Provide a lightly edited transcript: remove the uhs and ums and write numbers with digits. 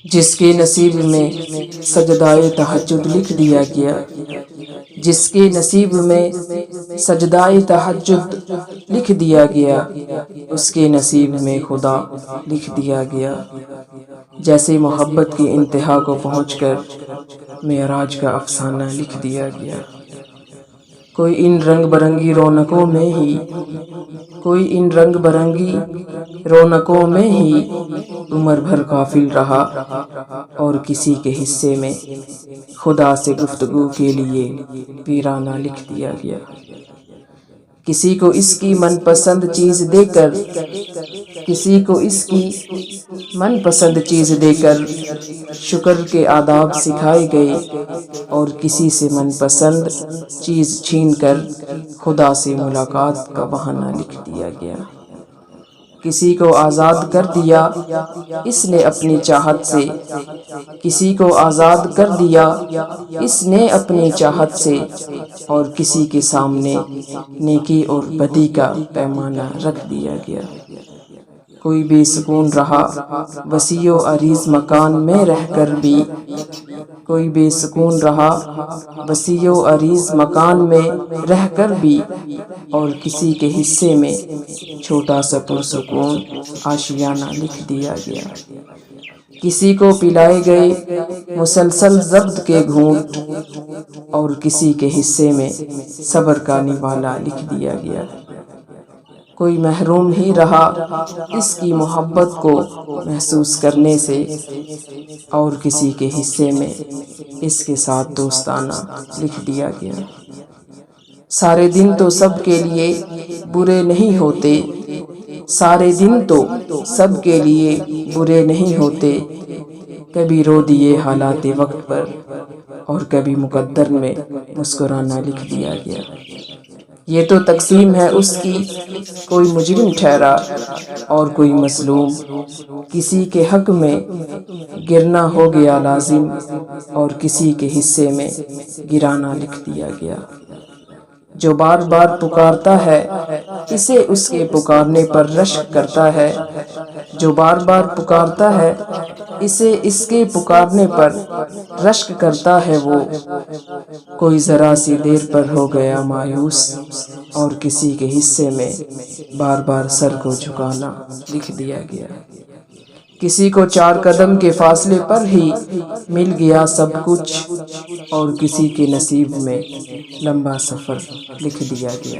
جس کے نصیب میں سجدائے تہجد لکھ دیا گیا، جس کے نصیب میں سجدائے تہجد لکھ دیا گیا، اس کے نصیب میں خدا لکھ دیا گیا۔ جیسے محبت کی انتہا کو پہنچ کر معراج کا افسانہ لکھ دیا گیا۔ کوئی ان رنگ برنگی رونقوں میں ہی عمر بھر غافل رہا، اور کسی کے حصے میں خدا سے گفتگو کے لیے ویرانہ لکھ دیا گیا۔ کسی کو اس کی من پسند چیز دے کر شکر کے آداب سکھائے گئے، اور کسی سے من پسند چیز چھین کر خدا سے ملاقات کا بہانہ لکھ دیا گیا۔ کسی کو آزاد کر دیا اس نے اپنی چاہت سے، اور کسی کے سامنے نیکی اور بدی کا پیمانہ رکھ دیا گیا۔ کوئی بے سکون رہا وسیع و عریض مکان میں رہ کر بھی، اور کسی کے حصے میں چھوٹا سا پرسکون آشیانہ لکھ دیا گیا۔ کسی کو پلائے گئے مسلسل ضبط کے گھونٹ، اور کسی کے حصے میں صبر کا نوالہ لکھ دیا گیا۔ کوئی محروم ہی رہا اس کی محبت کو محسوس کرنے سے، اور کسی کے حصے میں اس کے ساتھ دوستانہ لکھ دیا گیا۔ سارے دن تو سب کے لیے برے نہیں ہوتے، کبھی رو دیے حالات وقت پر، اور کبھی مقدر میں مسکرانا لکھ دیا گیا۔ یہ تو تقسیم ہے اس کی، کوئی مجرم ٹھہرا اور کوئی مظلوم، کسی کے حق میں گرنا ہو گیا لازم، اور کسی کے حصے میں گرانا لکھ دیا گیا۔ جو بار بار پکارتا ہے اسے اس کے پکارنے پر رشک کرتا ہے، جو بار بار پکارتا ہے اسے اس کے پکارنے پر رشک کرتا ہے وہ، کوئی ذرا سی دیر پر ہو گیا مایوس، اور کسی کے حصے میں بار بار سر کو جھکانا لکھ دیا گیا۔ کسی کو 4 قدم کے فاصلے پر ہی مل گیا سب کچھ، اور کسی کے نصیب میں لمبا سفر لکھ دیا گیا۔